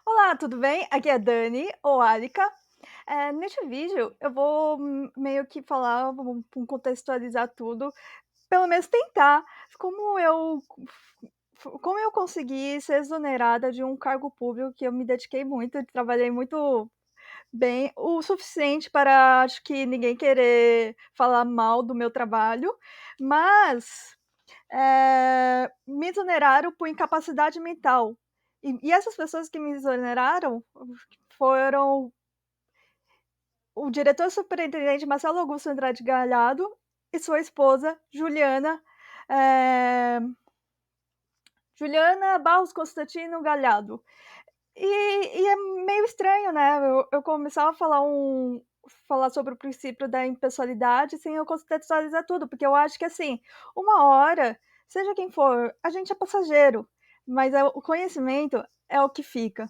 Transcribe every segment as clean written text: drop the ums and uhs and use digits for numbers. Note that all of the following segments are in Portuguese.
Olá, tudo bem? Aqui é a Dani, ou Alika. Neste vídeo eu vou meio que falar, vou contextualizar tudo, pelo menos tentar como eu como eu consegui ser exonerada de um cargo público que eu me dediquei muito, trabalhei muito bem, o suficiente para acho que ninguém querer falar mal do meu trabalho, mas me exoneraram por incapacidade mental. E essas pessoas que me exoneraram foram o diretor superintendente Marcelo Augusto Andrade Galhardo e sua esposa eh, Juliana Barros Constantino Galhardo. E é meio estranho, né, eu começar a falar sobre o princípio da impessoalidade sem eu contextualizar tudo, porque eu acho que, assim, uma hora, seja quem for, a gente é passageiro, mas o conhecimento é o que fica.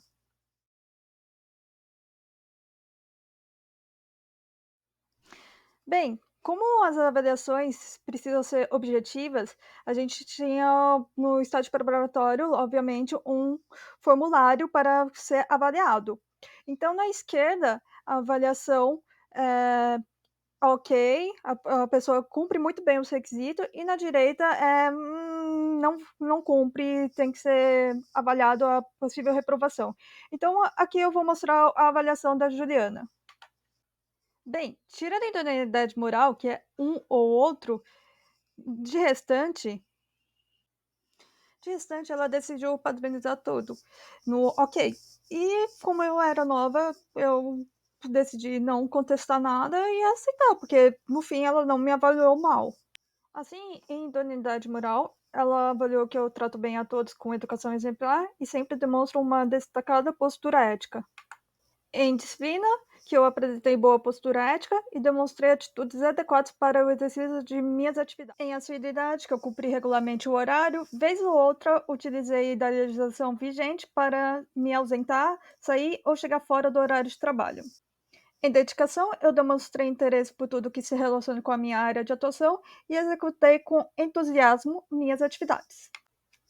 Bem, como as avaliações precisam ser objetivas, a gente tinha no estágio preparatório, obviamente, um formulário para ser avaliado. Então, na esquerda, a avaliação é ok, a pessoa cumpre muito bem os requisitos, e na direita não cumpre, tem que ser avaliado a possível reprovação. Então, aqui eu vou mostrar a avaliação da Juliana. Bem, tirando a idoneidade moral, que é um ou outro, de restante ela decidiu padronizar tudo no ok. E como eu era nova, eu decidi não contestar nada e aceitar, porque no fim ela não me avaliou mal. Assim, em idoneidade moral, ela avaliou que eu trato bem a todos com educação exemplar e sempre demonstro uma destacada postura ética. Em disciplina, que eu apresentei boa postura ética e demonstrei atitudes adequadas para o exercício de minhas atividades. Em assiduidade, que eu cumpri regularmente o horário, vez ou outra utilizei da legislação vigente para me ausentar, sair ou chegar fora do horário de trabalho. Em dedicação, eu demonstrei interesse por tudo que se relaciona com a minha área de atuação e executei com entusiasmo minhas atividades.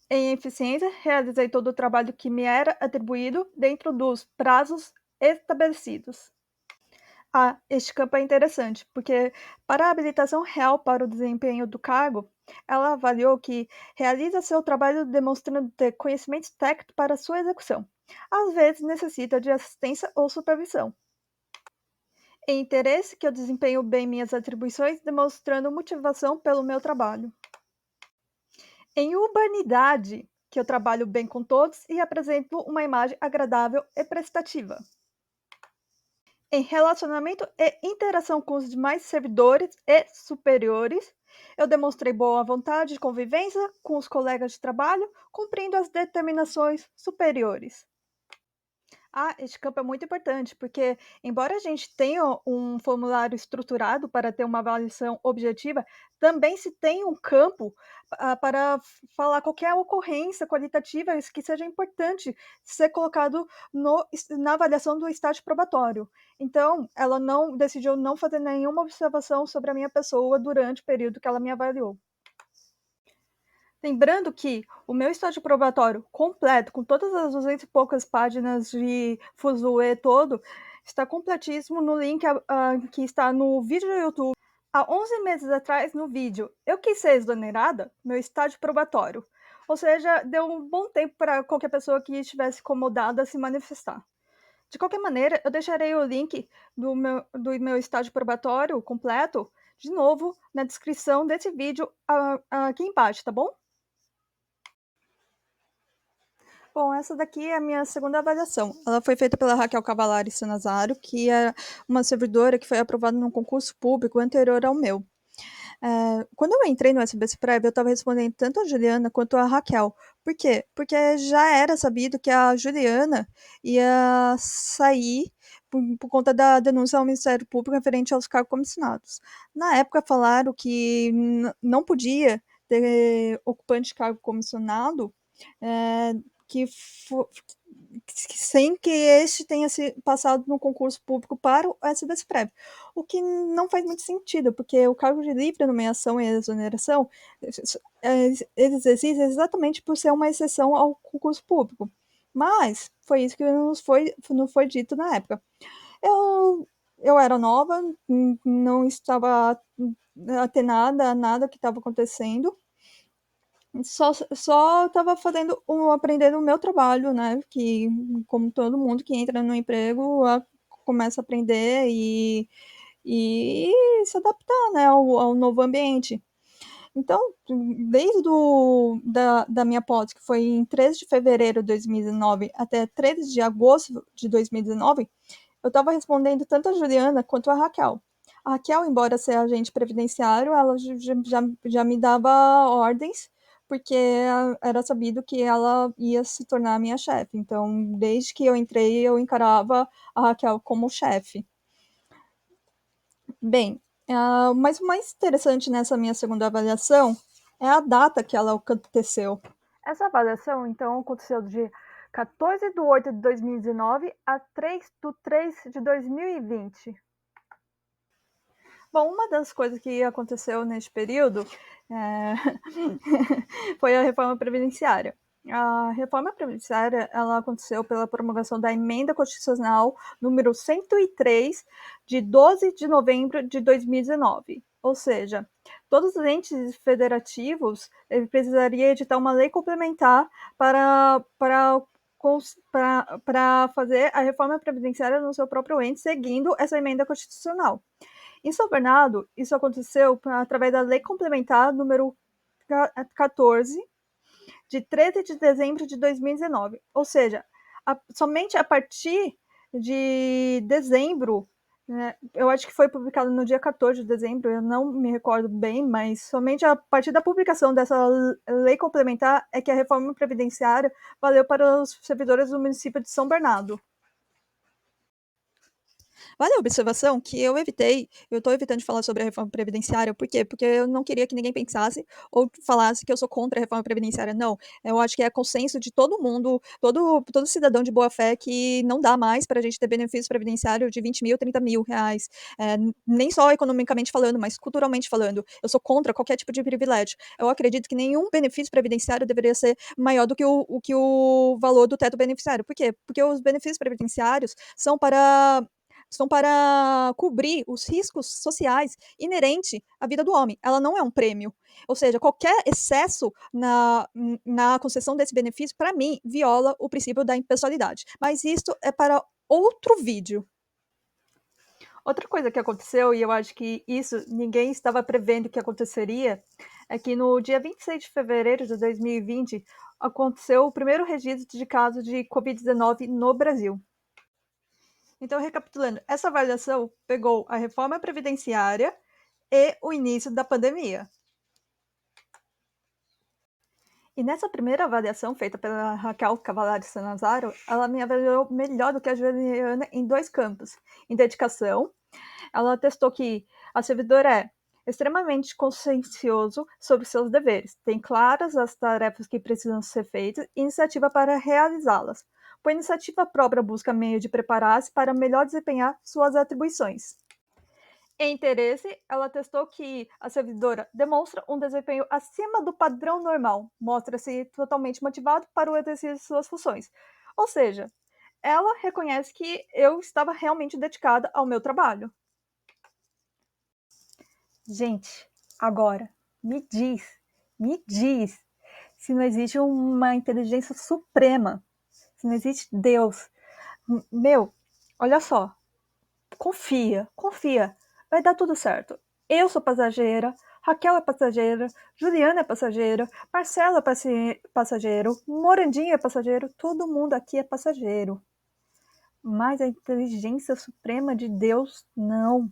Em eficiência, realizei todo o trabalho que me era atribuído dentro dos prazos estabelecidos. Este campo é interessante, porque para a habilitação real para o desempenho do cargo, ela avaliou que realiza seu trabalho demonstrando ter conhecimentos técnicos para sua execução. Às vezes necessita de assistência ou supervisão. Em interesse, que eu desempenho bem minhas atribuições, demonstrando motivação pelo meu trabalho. Em urbanidade, que eu trabalho bem com todos e apresento uma imagem agradável e prestativa. Em relacionamento e interação com os demais servidores e superiores, eu demonstrei boa vontade de convivência com os colegas de trabalho, cumprindo as determinações superiores. Este campo é muito importante, porque embora a gente tenha um formulário estruturado para ter uma avaliação objetiva, também se tem um campo para falar qualquer ocorrência qualitativa que seja importante ser colocado na avaliação do estágio probatório. Então, ela não decidiu não fazer nenhuma observação sobre a minha pessoa durante o período que ela me avaliou. Lembrando que o meu estágio probatório completo, com todas as 200 e poucas páginas de fuzuê todo, está completíssimo no link que está no vídeo do YouTube. Há 11 meses atrás, no vídeo Eu Quis Ser Exonerada, meu estágio probatório. Ou seja, deu um bom tempo para qualquer pessoa que estivesse incomodada se manifestar. De qualquer maneira, eu deixarei o link do meu estágio probatório completo, de novo, na descrição desse vídeo aqui embaixo, tá bom? Bom, essa daqui é a minha segunda avaliação. Ela foi feita pela Raquel Cavalari Sanazaro, que é uma servidora que foi aprovada num concurso público anterior ao meu. Quando eu entrei no SBC Prévio, eu estava respondendo tanto a Juliana quanto a Raquel. Por quê? Porque já era sabido que a Juliana ia sair por conta da denúncia ao Ministério Público referente aos cargos comissionados. Na época, falaram que não podia ter ocupante de cargo comissionado é, que sem que este tenha se passado no concurso público para o SBSPrev, o que não faz muito sentido, porque o cargo de livre nomeação e exoneração, eles existem exatamente por ser uma exceção ao concurso público. Mas foi isso que não foi dito na época. Eu, eu era nova, não estava atenada a nada que estava acontecendo, só estava aprendendo o meu trabalho, né? Que, como todo mundo que entra no emprego, começa a aprender e se adaptar, né, ao novo ambiente. Então, desde da minha pós, que foi em 13 de fevereiro de 2019 até 13 de agosto de 2019, eu estava respondendo tanto a Juliana quanto a Raquel. A Raquel, embora seja agente previdenciário, ela já me dava ordens, porque era sabido que ela ia se tornar minha chefe. Então, desde que eu entrei, eu encarava a Raquel como chefe. Bem, mas o mais interessante nessa minha segunda avaliação é a data que ela aconteceu. Essa avaliação, então, aconteceu de 14 de 8 de 2019 a 3 de 3 de 2020. Bom, uma das coisas que aconteceu neste período foi a reforma previdenciária. A reforma previdenciária ela aconteceu pela promulgação da Emenda Constitucional número 103, de 12 de novembro de 2019. Ou seja, todos os entes federativos precisariam editar uma lei complementar para fazer a reforma previdenciária no seu próprio ente, seguindo essa emenda constitucional. Em São Bernardo, isso aconteceu através da Lei Complementar número 14, de 13 de dezembro de 2019. Ou seja, somente a partir de dezembro, né, eu acho que foi publicado no dia 14 de dezembro, eu não me recordo bem, mas somente a partir da publicação dessa lei complementar é que a reforma previdenciária valeu para os servidores do município de São Bernardo. Vale a observação que eu estou evitando de falar sobre a reforma previdenciária, por quê? Porque eu não queria que ninguém pensasse ou falasse que eu sou contra a reforma previdenciária, não. Eu acho que é consenso de todo mundo, todo cidadão de boa fé, que não dá mais para a gente ter benefícios previdenciários de 20 mil, 30 mil reais. Nem só economicamente falando, mas culturalmente falando. Eu sou contra qualquer tipo de privilégio. Eu acredito que nenhum benefício previdenciário deveria ser maior do que o valor do teto beneficiário. Por quê? Porque os benefícios previdenciários são para cobrir os riscos sociais inerentes à vida do homem. Ela não é um prêmio. Ou seja, qualquer excesso na concessão desse benefício, para mim, viola o princípio da impessoalidade. Mas isso é para outro vídeo. Outra coisa que aconteceu, e eu acho que isso ninguém estava prevendo que aconteceria, é que no dia 26 de fevereiro de 2020 aconteceu o primeiro registro de casos de Covid-19 no Brasil. Então, recapitulando, essa avaliação pegou a reforma previdenciária e o início da pandemia. E nessa primeira avaliação feita pela Raquel Cavalari Sanazaro, ela me avaliou melhor do que a Juliana em 2 campos. Em dedicação, ela atestou que a servidora é extremamente consciencioso sobre seus deveres, tem claras as tarefas que precisam ser feitas e iniciativa para realizá-las. Por iniciativa própria, busca meio de preparar-se para melhor desempenhar suas atribuições. Em interesse, ela atestou que a servidora demonstra um desempenho acima do padrão normal, mostra-se totalmente motivado para o exercício de suas funções. Ou seja, ela reconhece que eu estava realmente dedicada ao meu trabalho. Gente, agora, me diz, se não existe uma inteligência suprema, se não existe Deus. Meu, olha só, confia, vai dar tudo certo. Eu sou passageira, Raquel é passageira, Juliana é passageira, Marcelo é passageiro, Morandinho é passageiro, todo mundo aqui é passageiro. Mas a inteligência suprema de Deus, não.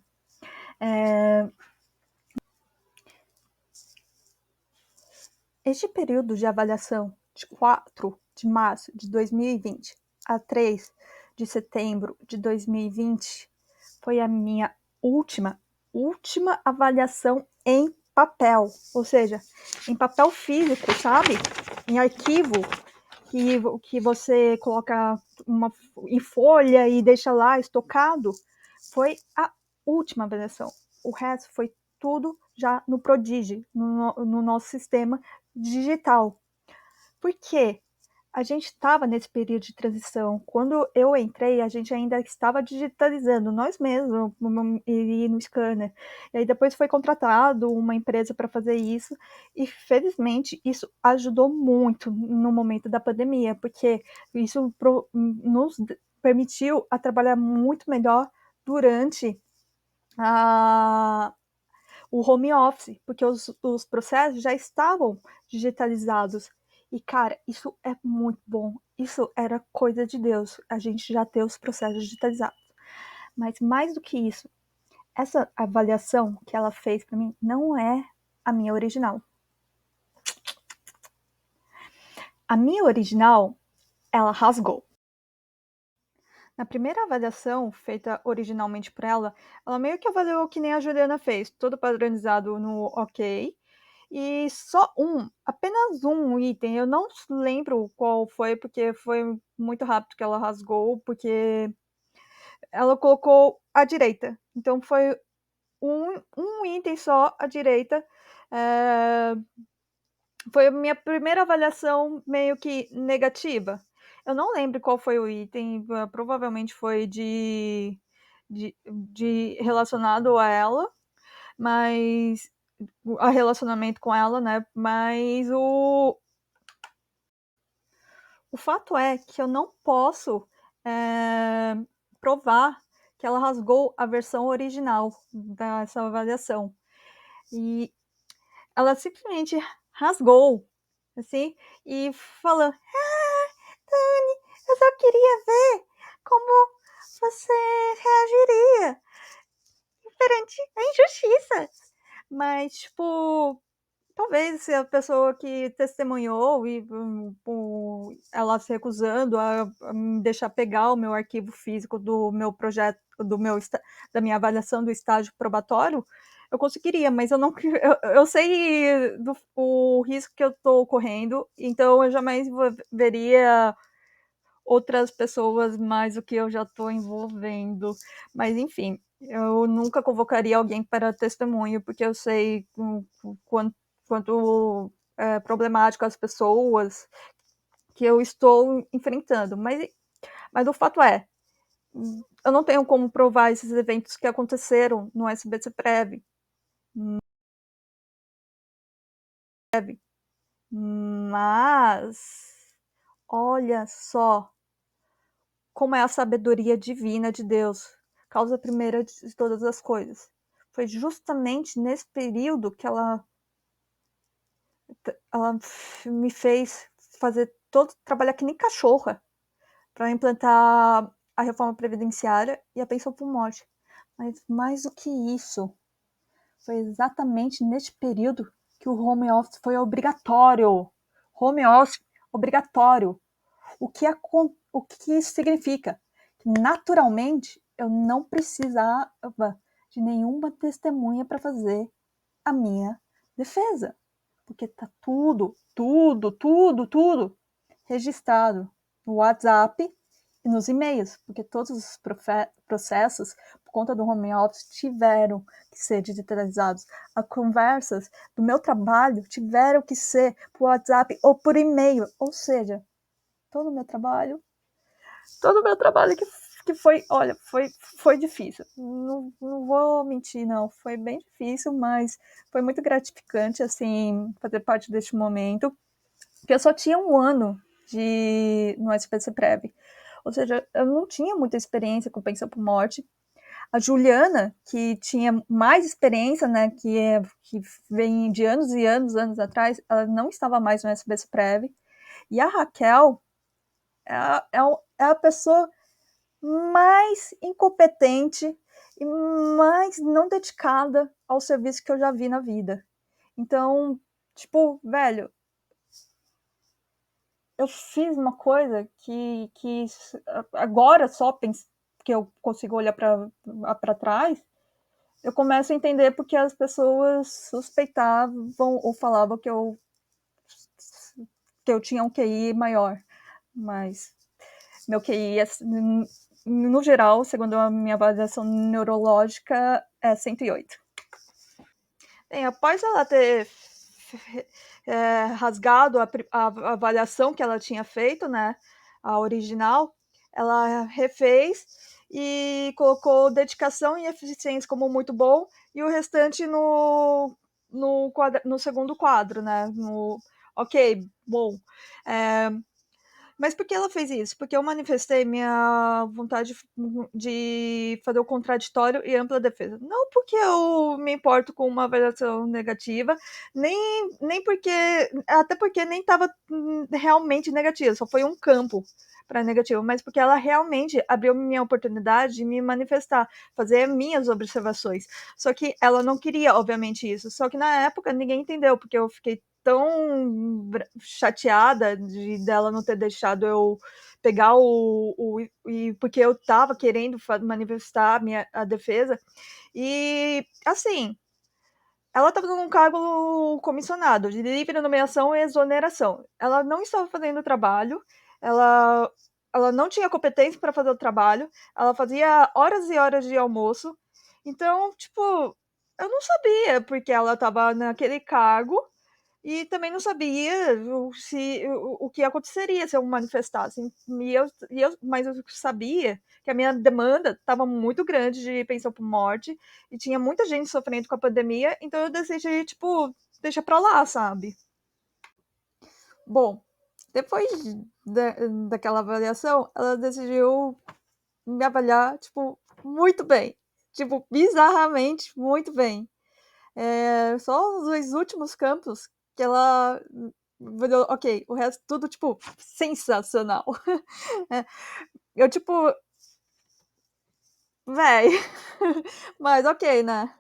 Este período de avaliação, de 4 de março de 2020 a 3 de setembro de 2020, foi a minha última avaliação em papel, ou seja, em papel físico, sabe? Em arquivo, que você coloca em folha e deixa lá estocado. Foi a última avaliação. O resto foi tudo já no Prodigy, no nosso sistema digital. Por quê? A gente estava nesse período de transição. Quando eu entrei, a gente ainda estava digitalizando nós mesmos e no scanner. E aí depois foi contratado uma empresa para fazer isso, e felizmente isso ajudou muito no momento da pandemia, porque isso nos permitiu a trabalhar muito melhor durante a, o home office, porque os processos já estavam digitalizados. E, cara, isso é muito bom. Isso era coisa de Deus, a gente já ter os processos digitalizados. Mas mais do que isso, essa avaliação que ela fez para mim não é a minha original. A minha original, ela rasgou. Na primeira avaliação, feita originalmente por ela meio que avaliou que nem a Juliana fez, todo padronizado no ok, e só apenas um item, eu não lembro qual foi, porque foi muito rápido que ela rasgou, porque ela colocou à direita. Então foi um item só à direita. Foi a minha primeira avaliação meio que negativa. Eu não lembro qual foi o item, provavelmente foi de relacionado a ela, mas a relacionamento com ela, né? Mas o fato é que eu não posso provar que ela rasgou a versão original dessa avaliação. E ela simplesmente rasgou, assim, e falando: Dani, eu só queria ver como você reagiria perante a injustiça. Mas, tipo, talvez se a pessoa que testemunhou e ela se recusando a me deixar pegar o meu arquivo físico do meu projeto, da minha avaliação do estágio probatório, eu conseguiria, mas eu não eu sei o risco que eu estou correndo, então eu jamais veria outras pessoas mais do que eu já estou envolvendo. Mas enfim, eu nunca convocaria alguém para testemunho, porque eu sei quanto problemático as pessoas que eu estou enfrentando. Mas o fato é, eu não tenho como provar esses eventos que aconteceram no SBC Prev. Mas olha só como é a sabedoria divina de Deus, causa primeira de todas as coisas. Foi justamente nesse período que ela me fez fazer trabalhar que nem cachorra para implantar a reforma previdenciária e a pensão por morte. Mas mais do que isso, foi exatamente neste período que o home office foi obrigatório. Home office obrigatório. O que isso significa? Que, naturalmente, eu não precisava de nenhuma testemunha para fazer a minha defesa, porque está tudo registrado no WhatsApp e nos e-mails, porque todos os processos, por conta do home office, tiveram que ser digitalizados. As conversas do meu trabalho tiveram que ser por WhatsApp ou por e-mail, ou seja, todo o meu trabalho que foi, olha, foi difícil. Não vou mentir, não. Foi bem difícil, mas foi muito gratificante, assim, fazer parte deste momento. Porque eu só tinha um ano no SPC Prev. Ou seja, eu não tinha muita experiência com pensão por morte. A Juliana, que tinha mais experiência, né, que vem de anos e anos atrás, ela não estava mais no SBC Prev. E a Raquel é a pessoa mais incompetente e mais não dedicada ao serviço que eu já vi na vida. Então, tipo, velho, eu fiz uma coisa que agora só que eu consigo olhar para trás, eu começo a entender porque as pessoas suspeitavam ou falavam que eu tinha um QI maior. Mas meu QI, no geral, segundo a minha avaliação neurológica, é 108. Bem, após ela ter rasgado a avaliação que ela tinha feito, né, a original, ela refez e colocou dedicação e eficiência como muito bom e o restante no segundo quadro, né, ok, bom. É, mas por que ela fez isso? Porque eu manifestei minha vontade de fazer o contraditório e ampla defesa. Não porque eu me importo com uma avaliação negativa, nem porque. Até porque nem estava realmente negativa, só foi um campo para negativo, mas porque ela realmente abriu minha oportunidade de me manifestar, fazer minhas observações. Só que ela não queria, obviamente, isso. Só que na época ninguém entendeu, porque eu fiquei tão chateada dela não ter deixado eu pegar e porque eu estava querendo manifestar a defesa. E, assim, ela estava num cargo comissionado de livre nomeação e exoneração. Ela não estava fazendo o trabalho, ela, ela não tinha competência para fazer o trabalho, ela fazia horas e horas de almoço. Então, tipo, eu não sabia porque ela estava naquele cargo e também não sabia o que aconteceria se eu manifestasse. Mas eu sabia que a minha demanda estava muito grande de pensão por morte e tinha muita gente sofrendo com a pandemia, então eu decidi, tipo, deixa pra lá, sabe? Bom, depois da, daquela avaliação, ela decidiu me avaliar, tipo, muito bem. Tipo, bizarramente muito bem. Só os dois últimos campos que ela. Ok, o resto tudo, tipo, sensacional. Eu, tipo, véi. Mas ok, né?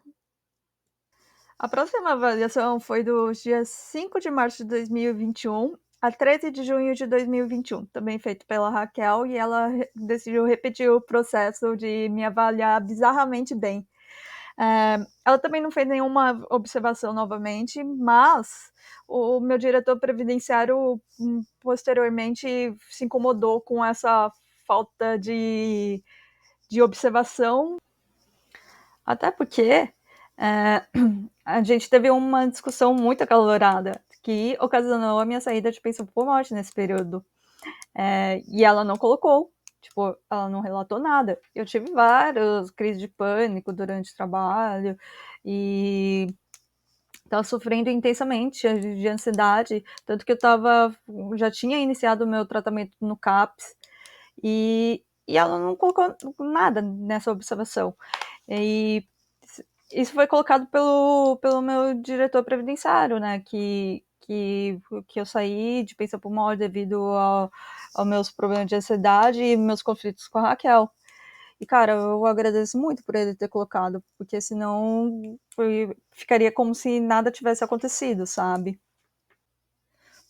A próxima avaliação foi dos dias 5 de março de 2021 a 13 de junho de 2021, também feito pela Raquel, e ela decidiu repetir o processo de me avaliar bizarramente bem. Ela também não fez nenhuma observação novamente, mas o meu diretor previdenciário posteriormente se incomodou com essa falta de observação, até porque é, a gente teve uma discussão muito acalorada que ocasionou a minha saída de pensão por morte nesse período. E ela não colocou, tipo, ela não relatou nada. Eu tive várias crises de pânico durante o trabalho e estava sofrendo intensamente de ansiedade, tanto que já tinha iniciado o meu tratamento no CAPS e ela não colocou nada nessa observação. E isso foi colocado pelo meu diretor previdenciário, né, que eu saí de pensão por morte devido aos meus problemas de ansiedade e meus conflitos com a Raquel. E, cara, eu agradeço muito por ele ter colocado, porque senão ficaria como se nada tivesse acontecido, sabe?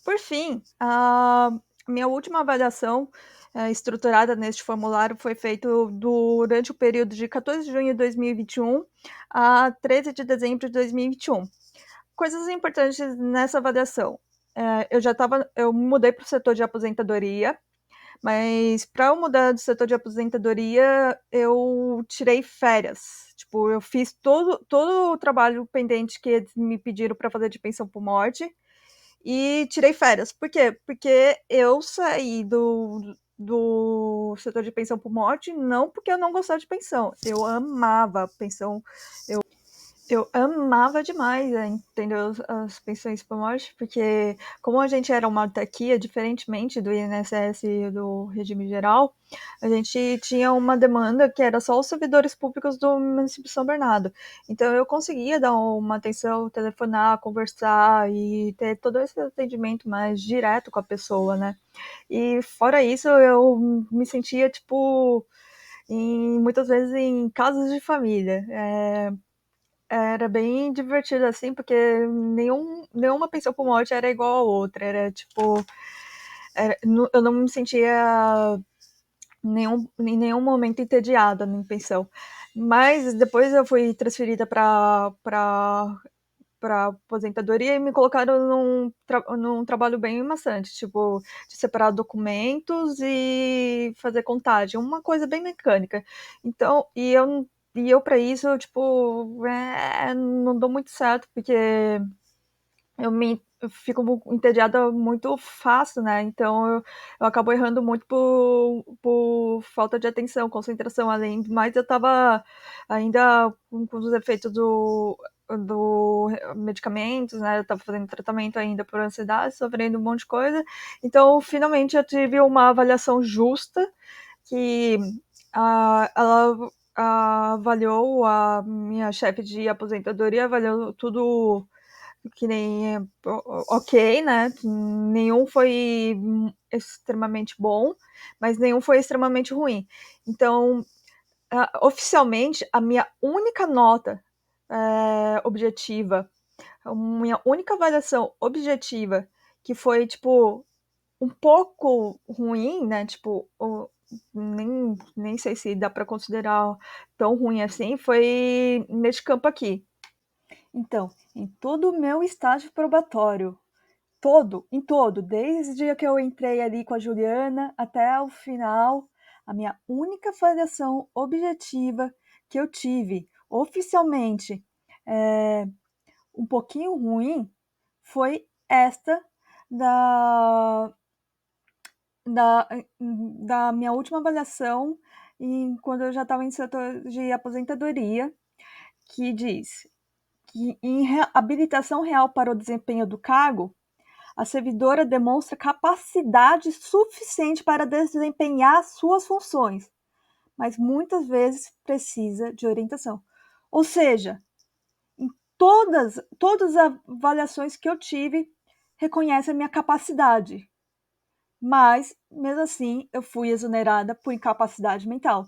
Por fim, a minha última avaliação estruturada neste formulário foi feita durante o período de 14 de junho de 2021 a 13 de dezembro de 2021. Coisas importantes nessa avaliação. Eu mudei para o setor de aposentadoria, mas para eu mudar do setor de aposentadoria, eu tirei férias. Tipo, eu fiz todo o trabalho pendente que eles me pediram para fazer de pensão por morte e tirei férias. Por quê? Porque eu saí do setor de pensão por morte, não porque eu não gostava de pensão. Eu amava pensão. Eu amava demais, entendeu? As pensões por morte, porque como a gente era uma autarquia, diferentemente do INSS e do regime geral, a gente tinha uma demanda que era só os servidores públicos do município de São Bernardo. Então eu conseguia dar uma atenção, telefonar, conversar e ter todo esse atendimento mais direto com a pessoa, né? E fora isso, eu me sentia, tipo, muitas vezes em casas de família. Era bem divertido, assim, porque nenhuma pensão por morte era igual a outra. Era tipo. Eu não me sentia em nenhum momento entediada em pensão. Mas depois eu fui transferida para aposentadoria e me colocaram num trabalho bem maçante, tipo, de separar documentos e fazer contagem, uma coisa bem mecânica. Então, e eu para isso, tipo, não dou muito certo, porque eu fico entediada muito fácil, né? Então eu acabo errando muito por falta de atenção, concentração. Além do mais, eu estava ainda com os efeitos do medicamentos, né? Eu estava fazendo tratamento ainda por ansiedade, sofrendo um monte de coisa. Então, finalmente, eu tive uma avaliação justa que ela avaliou a minha chefe de aposentadoria, avaliou tudo que nem ok, né? Nenhum foi extremamente bom, mas nenhum foi extremamente ruim. Então, oficialmente, a minha única nota objetiva, a minha única avaliação objetiva, que foi, tipo, um pouco ruim, né? Tipo, nem sei se dá para considerar tão ruim assim, foi neste campo aqui. Então, em todo o meu estágio probatório, em todo, desde que eu entrei ali com a Juliana até o final, a minha única avaliação objetiva que eu tive oficialmente um pouquinho ruim foi esta da, da, da minha última avaliação quando eu já estava em setor de aposentadoria, que diz que em habilitação real para o desempenho do cargo, a servidora demonstra capacidade suficiente para desempenhar suas funções, mas muitas vezes precisa de orientação. Ou seja, em todas as avaliações que eu tive, reconhece a minha capacidade, mas mesmo assim eu fui exonerada por incapacidade mental.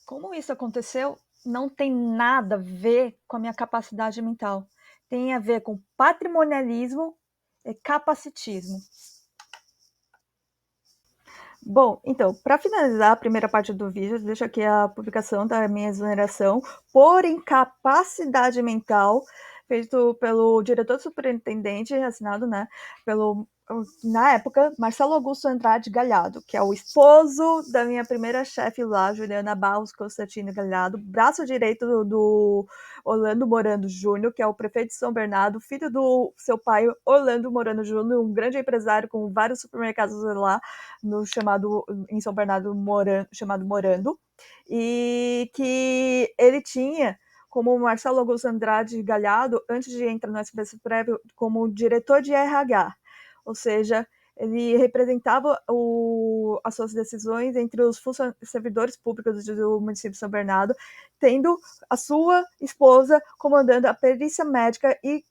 Como isso aconteceu, não tem nada a ver com a minha capacidade mental. Tem a ver com patrimonialismo e capacitismo. Bom, então, para finalizar a primeira parte do vídeo, deixo aqui a publicação da minha exoneração por incapacidade mental, feito pelo diretor superintendente, assinado, né, pelo, na época, Marcelo Augusto Andrade Galhardo, que é o esposo da minha primeira chefe lá, Juliana Barros Constantino Galhardo, braço direito do Orlando Morando Júnior, que é o prefeito de São Bernardo, filho do seu pai, Orlando Morando Júnior, um grande empresário com vários supermercados lá, no chamado em São Bernardo chamado Morando, e que ele tinha como Marcelo Augusto Andrade Galhardo, antes de entrar no SBC Prévio, como diretor de RH, ou seja, ele representava as suas decisões entre os servidores públicos do município de São Bernardo, tendo a sua esposa comandando a perícia médica e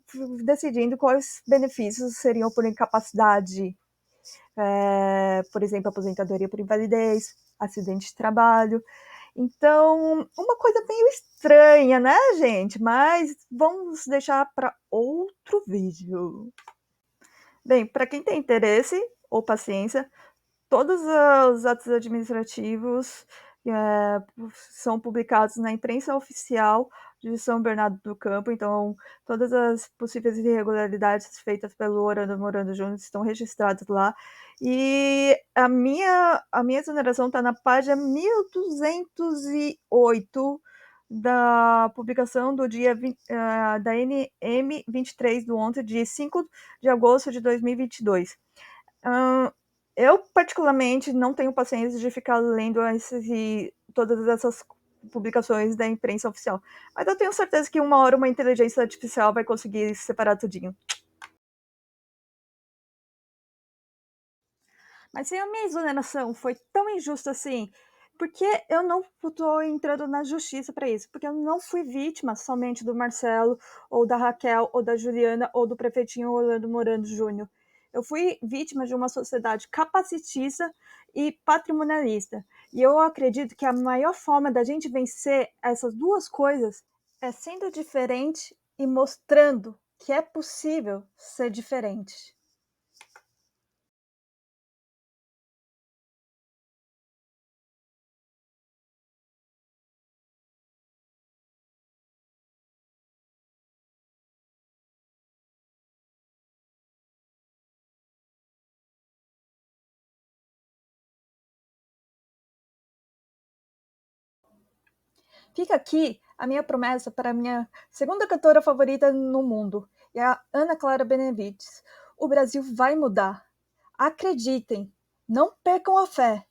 decidindo quais benefícios seriam por incapacidade, por exemplo, aposentadoria por invalidez, acidente de trabalho. Então, uma coisa meio estranha, né, gente? Mas vamos deixar para outro vídeo. Bem, para quem tem interesse ou paciência, todos os atos administrativos são publicados na imprensa oficial de São Bernardo do Campo, então todas as possíveis irregularidades feitas pelo Orlando Morando Júnior estão registradas lá. E a minha exoneração está na página 1208 da publicação do dia da NM 23 do 11 de 5 de agosto de 2022. Eu, particularmente, não tenho paciência de ficar lendo todas essas publicações da imprensa oficial. Mas eu tenho certeza que uma hora uma inteligência artificial vai conseguir separar tudinho. Mas se a minha exoneração foi tão injusta assim, por que eu não estou entrando na justiça para isso? Porque eu não fui vítima somente do Marcelo, ou da Raquel, ou da Juliana, ou do prefeitinho Orlando Morando Júnior. Eu fui vítima de uma sociedade capacitista e patrimonialista. E eu acredito que a maior forma da gente vencer essas duas coisas é sendo diferente e mostrando que é possível ser diferente. Fica aqui a minha promessa para a minha segunda cantora favorita no mundo. e a Ana Clara Benevides. O Brasil vai mudar. Acreditem, não percam a fé.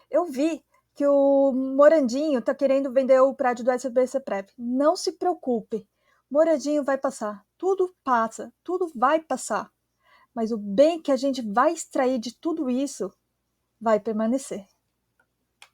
Eu vi que o Morandinho está querendo vender o prédio do SBCPrev. Não se preocupe, Morandinho vai passar. Tudo passa, tudo vai passar. Mas o bem que a gente vai extrair de tudo isso vai permanecer.